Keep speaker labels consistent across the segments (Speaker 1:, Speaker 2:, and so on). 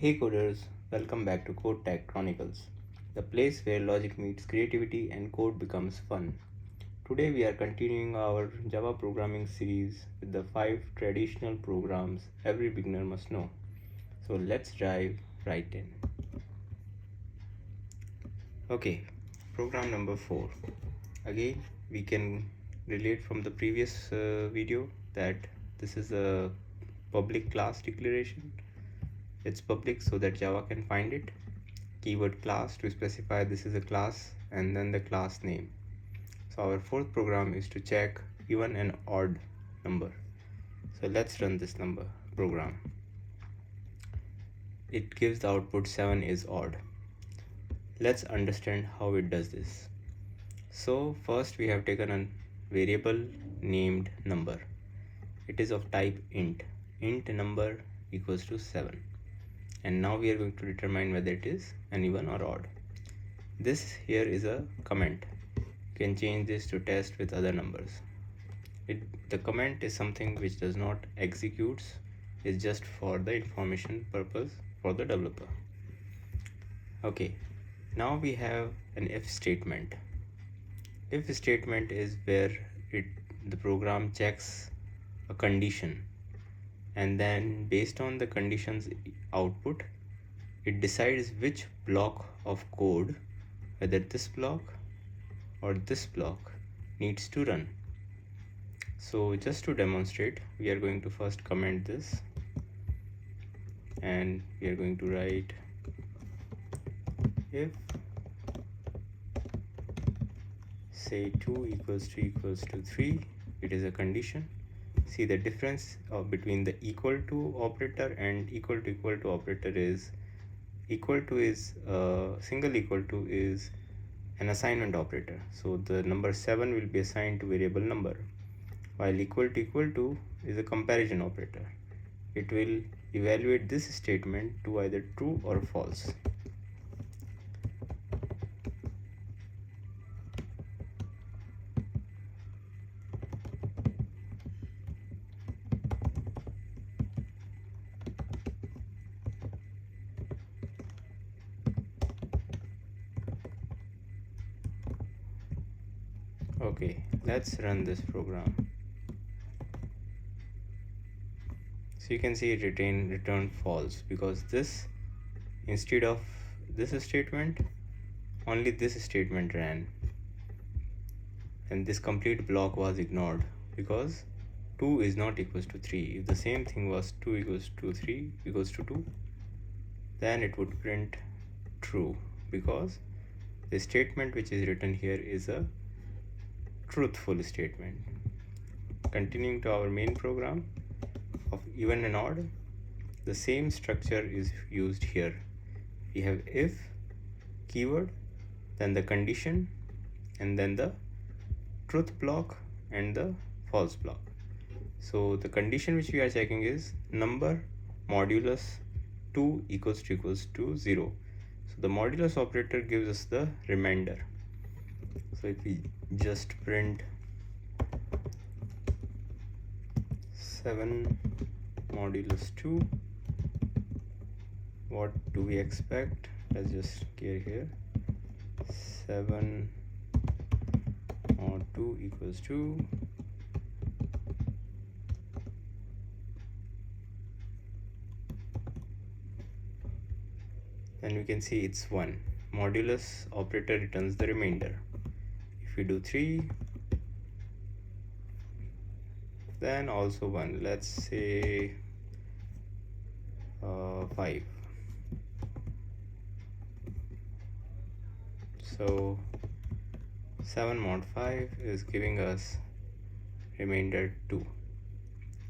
Speaker 1: Hey coders, welcome back to Code Tech Chronicles, the place where logic meets creativity and code becomes fun. Today we are continuing our Java programming series with the 5 traditional programs every beginner must know. So let's dive right in. Okay, program number 4. Again, we can relate from the previous video that this is a public class declaration. It's public so that Java can find it. Keyword class to specify this is a class, and then the class name. So our fourth program is to check even and odd number. So let's run this program. It gives the output 7 is odd. Let's understand how it does this. So first we have taken a variable named number. It is of type int. Int number equals to 7. And now we are going to determine whether it is an even or odd. This here is a comment. You can change this to test with other numbers. The comment is something which does not executes, it's just for the information purpose for the developer. Okay, now we have an if statement. If statement is where the program checks a condition, and then based on the condition's output it decides which block of code, whether this block or this block, needs to run. So just to demonstrate, we are going to first comment this, and we are going to write if say 2 equals to 3, it is a condition. See the difference between the equal to operator and equal to operator is equal to is single equal to is an assignment operator. So the number 7 will be assigned to variable number, while equal to is a comparison operator. It will evaluate this statement to either true or false. Okay, let's run this program. So you can see it returned false because this, instead of this statement, only this statement ran, and this complete block was ignored because 2 is not equals to 3. If the same thing was 2 equals to 3 equals to 2, then it would print true, because the statement which is written here is a truthful statement. Continuing to our main program of even and odd, the same structure is used here. We have if keyword, then the condition, and then the truth block and the false block. So the condition which we are checking is number modulus 2 equals to 0. So the modulus operator gives us the remainder. So if we just print 7 modulus 2, what do we expect? Let's just care here. 7 mod 2 equals to then we can see it's 1. Modulus operator returns the remainder. If we do 3, then also 1. Let's say 5. So 7 mod 5 is giving us remainder 2,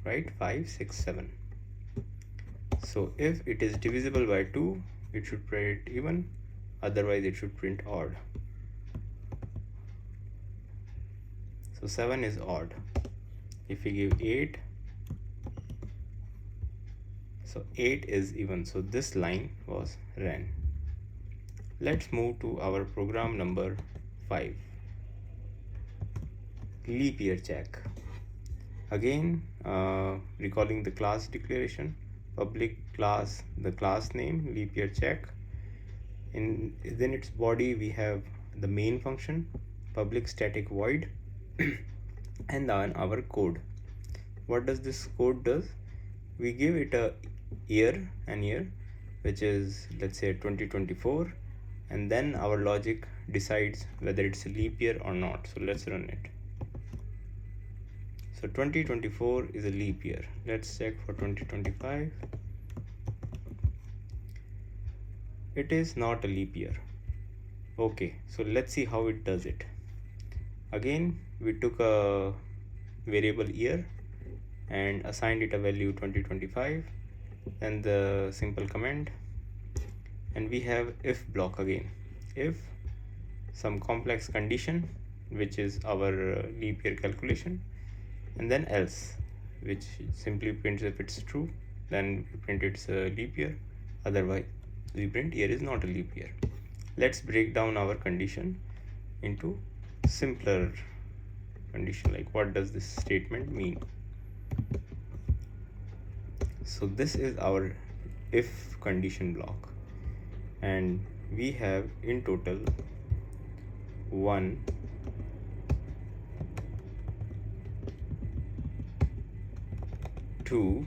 Speaker 1: right? 5, 6, 7. So if it is divisible by 2, it should print even, otherwise it should print odd. So 7 is odd. If we give 8, so 8 is even, so this line was ran. Let's move to our program number 5, leap year check. Again, recalling the class declaration, public class, the class name, leap year check. Then its body we have the main function, public static void, and then our code. What does this code does? We give it a an year, which is, let's say, 2024, and then our logic decides whether it's a leap year or not. So let's run it. So 2024 is a leap year. Let's check for 2025. It is not a leap year. Okay, so let's see how it does it. Again, we took a variable year and assigned it a value 2025, and the simple comment, and we have if block again. If some complex condition, which is our leap year calculation, and then else, which simply prints if it's true, then we print it's a leap year, otherwise we print year is not a leap year. Let's break down our condition into simpler condition, like what does this statement mean. So this is our if condition block, and we have in total 1, 2,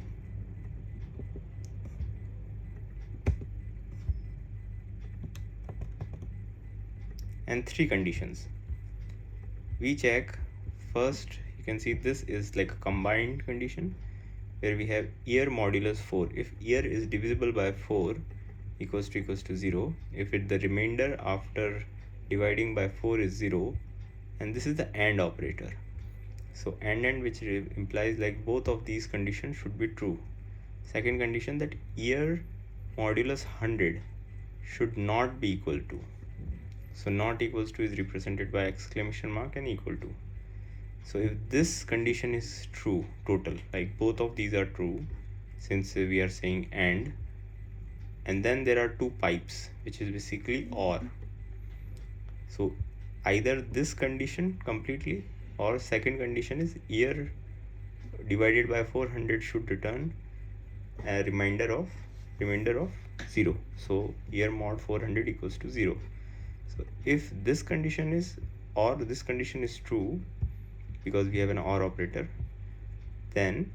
Speaker 1: and 3 conditions. We check first, you can see this is like a combined condition where we have year modulus 4. If year is divisible by 4 equals to 0, if the remainder after dividing by 4 is 0, and this is the AND operator. So AND, which implies like both of these conditions should be true. Second condition, that year modulus 100 should not be equal to. So not equals to is represented by exclamation mark and equal to. So if this condition is true, total, like both of these are true, since we are saying and then there are 2 pipes, which is basically OR. So either this condition completely, or second condition is year divided by 400 should return a remainder of 0. So year mod 400 equals to 0. So if this condition is, or this condition is true, because we have an OR operator, then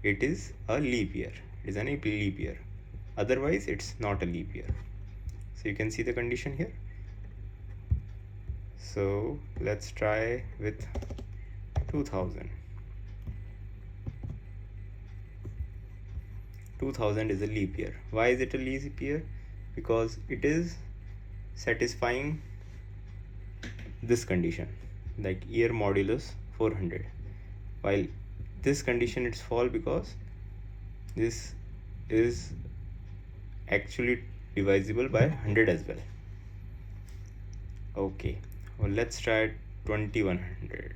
Speaker 1: it is a leap year. It is an leap year. Otherwise, it's not a leap year. So you can see the condition here. So let's try with 2000. 2000 is a leap year. Why is it a leap year? Because it is satisfying this condition, like year modulus 400, while this condition it's false because this is actually divisible by 100 as well. Okay, well, let's try 2100.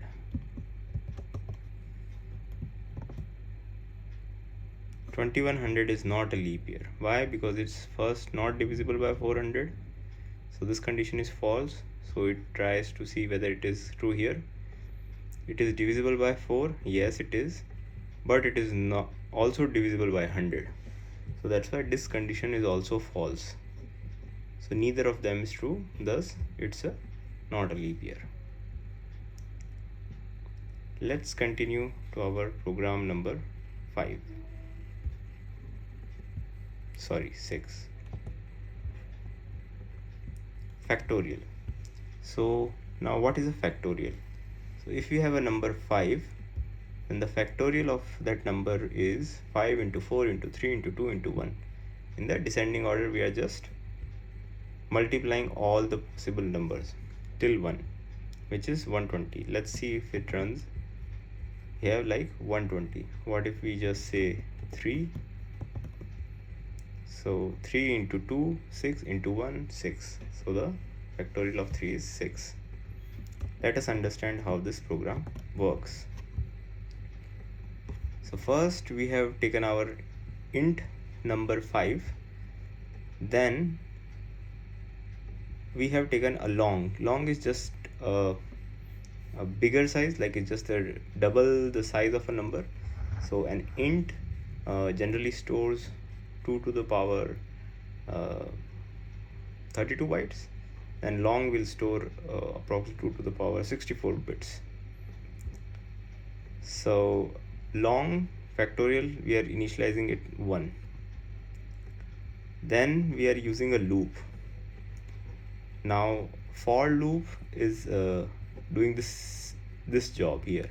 Speaker 1: 2100 is not a leap year. Why? Because it's first not divisible by 400, so this condition is false. So it tries to see whether it is true here. It is divisible by 4, yes it is, but it is not also divisible by 100. So that's why this condition is also false. So neither of them is true, thus it's not a leap year. Let's continue to our program number 6. Factorial. So now what is a factorial? So if you have a number 5, then the factorial of that number is 5 into 4 into 3 into 2 into 1. In the descending order, we are just multiplying all the possible numbers till 1, which is 120. Let's see if it runs. We have like 120. What if we just say 3? So 3 into 2, 6 into 1, 6. So the factorial of 3 is 6. Let us understand how this program works. So first we have taken our int number 5, then we have taken a long. Long is just a bigger size, like it's just double the size of a number. So an int generally stores 2 to the power 32 bytes, and long will store approximately 2 to the power 64 bits. So long factorial, we are initializing it 1. Then we are using a loop. Now for loop is doing this job here.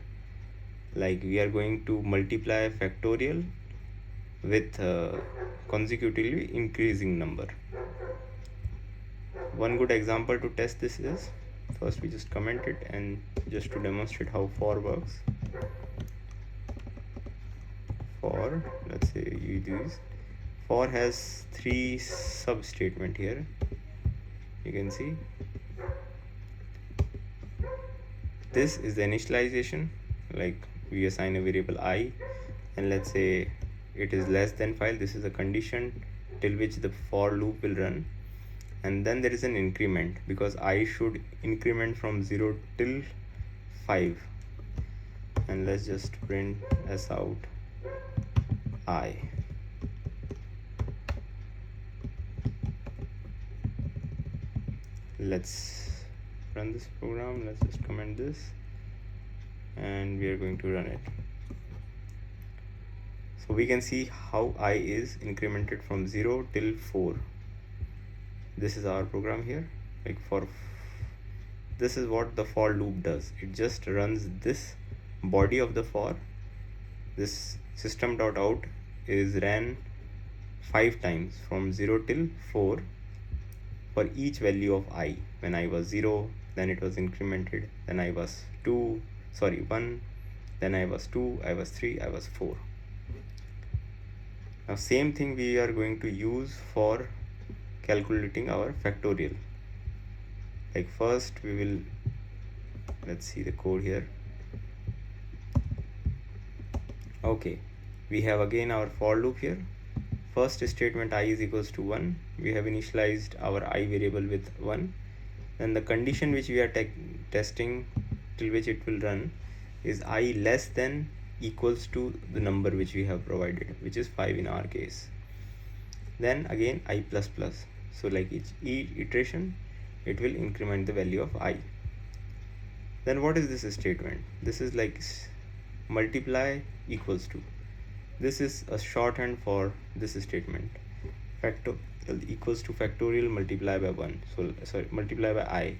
Speaker 1: Like we are going to multiply factorial with consecutively increasing number. One good example to test this is, first we just comment it, and just to demonstrate how for works. For, let's say you use for has 3 sub statement here. You can see this is the initialization, like we assign a variable I, and let's say it is less than 5. This is a condition till which the for loop will run. And then there is an increment, because I should increment from 0 till 5, and let's just print s out I. Let's run this program. Let's just comment this, and we are going to run it. So we can see how I is incremented from 0 till 4. This is our program here. Like for this is what the for loop does. It just runs this body of the for. This system.out is ran 5 times from 0 till 4 for each value of I. When I was 0, then it was incremented, then I was 1, then I was 2, I was 3, I was 4. Now same thing we are going to use for calculating our factorial. Like first we will, let's see the code here. Okay, we have again our for loop here. First statement I is equals to 1. We have initialized our I variable with 1. Then the condition which we are testing till which it will run is I less than equals to the number which we have provided, which is 5 in our case. Then again I plus plus. So like each iteration it will increment the value of I. Then what is this statement? This is like multiply equals to. This is a shorthand for this statement. Factorial equals to factorial multiply by 1. So sorry, multiply by I.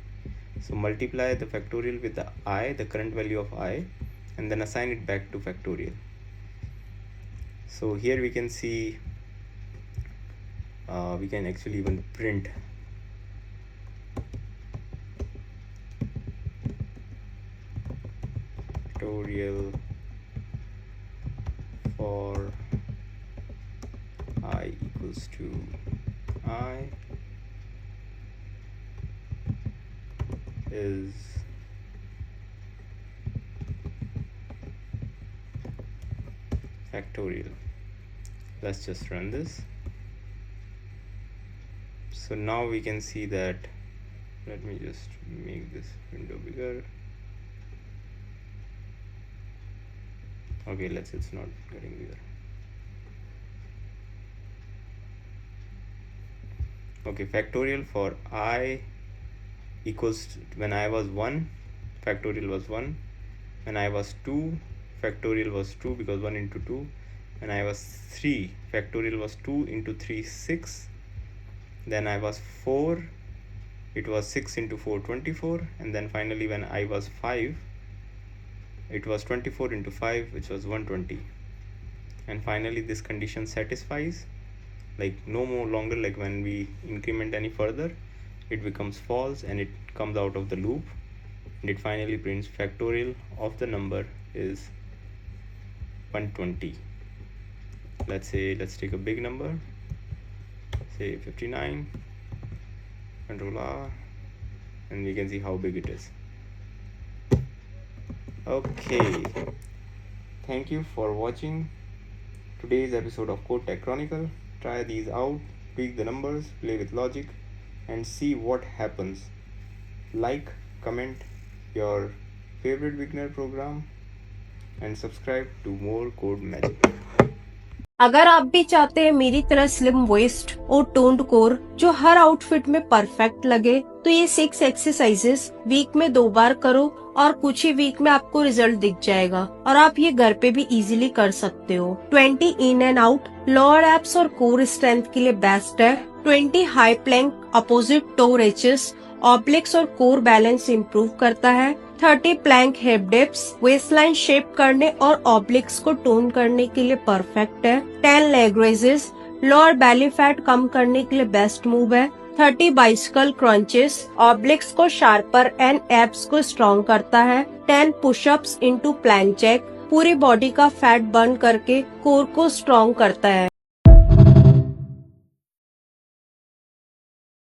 Speaker 1: So multiply the factorial with the I, the current value of I, and then assign it back to factorial. So here we can see we can actually even print factorial for I equals to I is factorial. Let's just run this. So now we can see that, let me just make this window bigger. Okay, it's not getting bigger. Okay, factorial for I equals to, when I was 1, factorial was 1. When I was 2, factorial was 2, because 1 into 2. When I was 3, factorial was 2 into 3, 6. Then I was 4, it was 6 into 4, 24. And then finally when I was 5, it was 24 into 5, which was 120. And finally this condition satisfies, like no more longer, like when we increment any further, it becomes false and it comes out of the loop, and it finally prints factorial of the number is 120. Let's take a big number, say 59, Control R, and we can see how big it is. Okay, thank you for watching today's episode of Code Tech Chronicle. Try these out, tweak the numbers, play with logic, and see what happens. Like, comment your favorite beginner program, and subscribe to more code magic.
Speaker 2: अगर आप भी चाहते हैं मेरी तरह slim waste और toned core जो हर outfit में परफेक्ट लगे, तो ये 6 एक्सरसाइजेस वीक में 2 बार करो और कुछ ही वीक में आपको रिजल्ट दिख जाएगा और आप ये घर पे भी इजीली कर सकते हो। 20 in and out lower abs और कोर स्ट्रेंथ के लिए बेस्ट है। 20 हाई प्लैंक अपोजिट टो रेचेस ऑब्लिक्स और कोर बैलेंस इंप्रूव करता है। 30 प्लैंक हिप डिप्स वेस्टलाइन शेप करने और ऑब्लिक्स को टोन करने के लिए परफेक्ट है। 10 leg raises lower belly fat कम करने के लिए बेस्ट मूव है। 30 बाइसिकल क्रंचेस ऑब्लिक्स को शार्पर एंड एब्स को स्ट्रॉन्ग करता है। 10 पुशअप्स इनटू प्लैंक जैक पूरी बॉडी का फैट बर्न करके कोर को स्ट्रॉन्ग करता है।